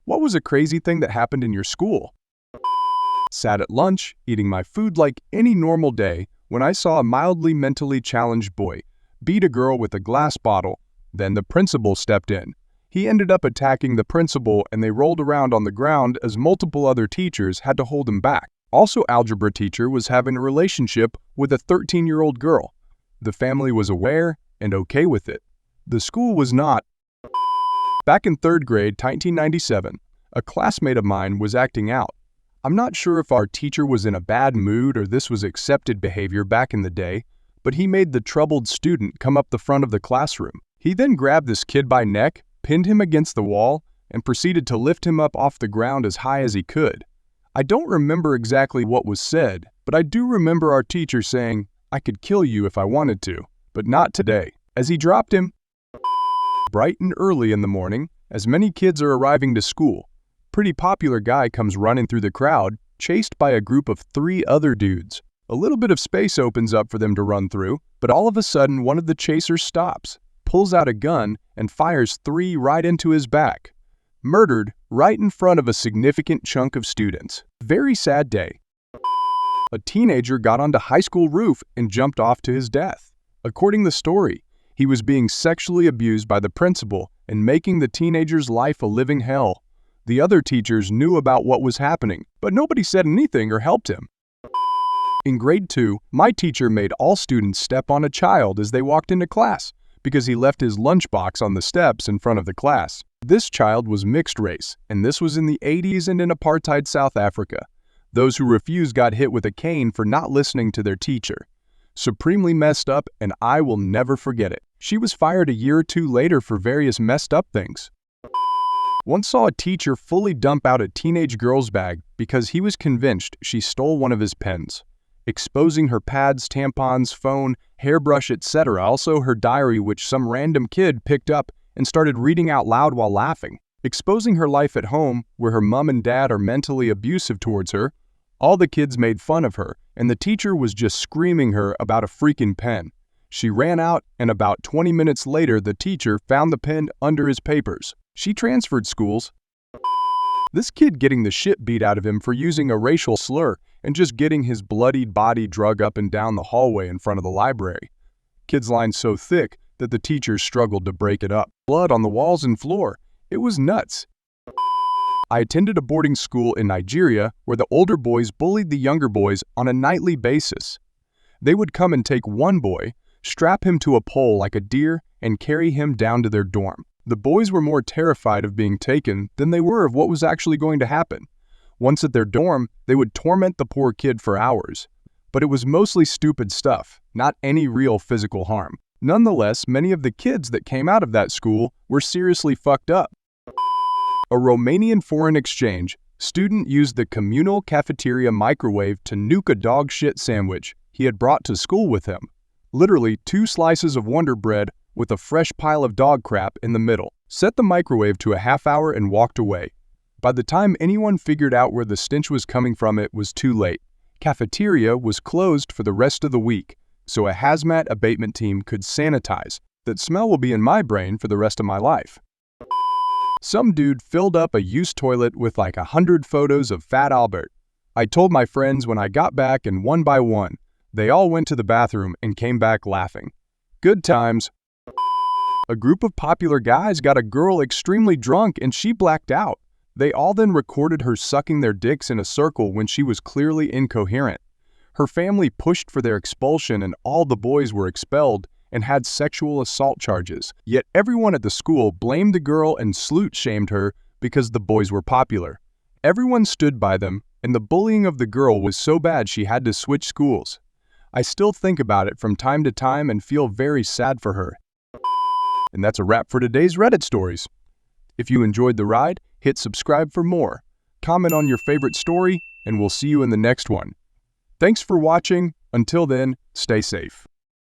What was a crazy thing that happened in your school? Sat at lunch, eating my food like any normal day, when I saw a mildly mentally challenged boy beat a girl with a glass bottle. Then the principal stepped in. He ended up attacking the principal and they rolled around on the ground as multiple other teachers had to hold him back. Also, algebra teacher was having a relationship with a 13-year-old girl. The family was aware and okay with it. The school was not. Back in 3rd grade, 1997, a classmate of mine was acting out. I'm not sure if our teacher was in a bad mood or this was accepted behavior back in the day, but he made the troubled student come up the front of the classroom. He then grabbed this kid by neck, pinned him against the wall, and proceeded to lift him up off the ground as high as he could. I don't remember exactly what was said, but I do remember our teacher saying, "I could kill you if I wanted to, but not today." As he dropped him, bright and early in the morning, as many kids are arriving to school, pretty popular guy comes running through the crowd, chased by a group of 3 other dudes. A little bit of space opens up for them to run through, but all of a sudden one of the chasers stops, pulls out a gun, and fires 3 right into his back. Murdered right in front of a significant chunk of students. Very sad day. A teenager got onto high school roof and jumped off to his death. According to the story, he was being sexually abused by the principal and making the teenager's life a living hell. The other teachers knew about what was happening, but nobody said anything or helped him. In grade 2, my teacher made all students step on a child as they walked into class because he left his lunchbox on the steps in front of the class. This child was mixed race, and this was in the 80s and in apartheid South Africa. Those who refused got hit with a cane for not listening to their teacher. Supremely messed up, and I will never forget it. She was fired a year or 2 later for various messed up things. Once saw a teacher fully dump out a teenage girl's bag because he was convinced she stole one of his pens, exposing her pads, tampons, phone, hairbrush, etc. Also her diary, which some random kid picked up and started reading out loud while laughing, exposing her life at home where her mom and dad are mentally abusive towards her. All the kids made fun of her, and the teacher was just screaming her about a freaking pen. She ran out, and about 20 minutes later, the teacher found the pen under his papers. She transferred schools. This kid getting the shit beat out of him for using a racial slur and just getting his bloodied body drug up and down the hallway in front of the library. Kid's line so thick that the teachers struggled to break it up. Blood on the walls and floor. It was nuts. I attended a boarding school in Nigeria where the older boys bullied the younger boys on a nightly basis. They would come and take one boy, strap him to a pole like a deer, and carry him down to their dorm. The boys were more terrified of being taken than they were of what was actually going to happen. Once at their dorm, they would torment the poor kid for hours. But it was mostly stupid stuff, not any real physical harm. Nonetheless, many of the kids that came out of that school were seriously fucked up. A Romanian foreign exchange student used the communal cafeteria microwave to nuke a dog shit sandwich he had brought to school with him. Literally 2 slices of Wonder Bread with a fresh pile of dog crap in the middle. Set the microwave to a half hour and walked away. By the time anyone figured out where the stench was coming from, it was too late. Cafeteria was closed for the rest of the week, so a hazmat abatement team could sanitize. That smell will be in my brain for the rest of my life. Some dude filled up a used toilet with like 100 photos of Fat Albert. I told my friends when I got back, and one by one, they all went to the bathroom and came back laughing. Good times. A group of popular guys got a girl extremely drunk and she blacked out. They all then recorded her sucking their dicks in a circle when she was clearly incoherent. Her family pushed for their expulsion and all the boys were expelled and had sexual assault charges. Yet everyone at the school blamed the girl and slut-shamed her because the boys were popular. Everyone stood by them, and the bullying of the girl was so bad she had to switch schools. I still think about it from time to time and feel very sad for her. And that's a wrap for today's Reddit stories. If you enjoyed the ride, hit subscribe for more. Comment on your favorite story, and we'll see you in the next one. Thanks for watching. Until then, stay safe.